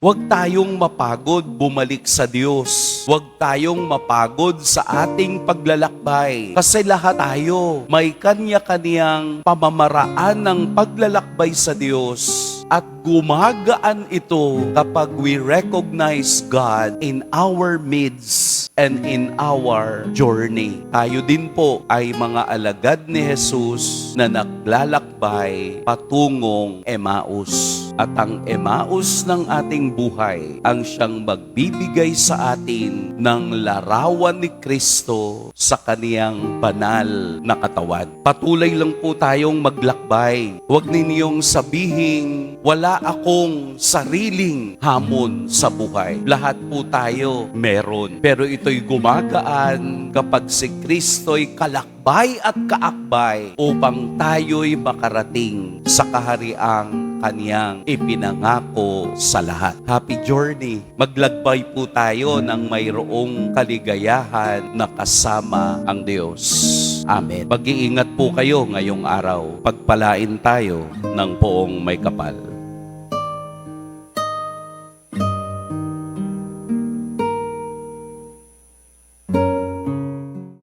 Huwag tayong mapagod bumalik sa Diyos. Huwag tayong mapagod sa ating paglalakbay. Kasi lahat tayo may kanya-kanyang pamamaraan ng paglalakbay sa Diyos. At gumagaan ito kapag we recognize God in our midst and in our journey. Tayo din po ay mga alagad ni Jesus na naglalakbay patungong Emmaus. At ang Emmaus ng ating buhay ang siyang magbibigay sa atin ng larawan ni Kristo sa kaniyang banal na katawan. Patuloy lang po tayong maglakbay. Huwag ninyong sabihin, wala akong sariling hamon sa buhay. Lahat po tayo meron. Pero ito'y gumagaan kapag si Kristo'y kalakbay at kaakbay upang tayo'y makarating sa kahariang Kanyang ipinangako sa lahat. Happy journey! Maglagbay po tayo ng mayroong kaligayahan na kasama ang Diyos. Amen. Mag-iingat po kayo ngayong araw. Pagpalain tayo ng poong may kapal.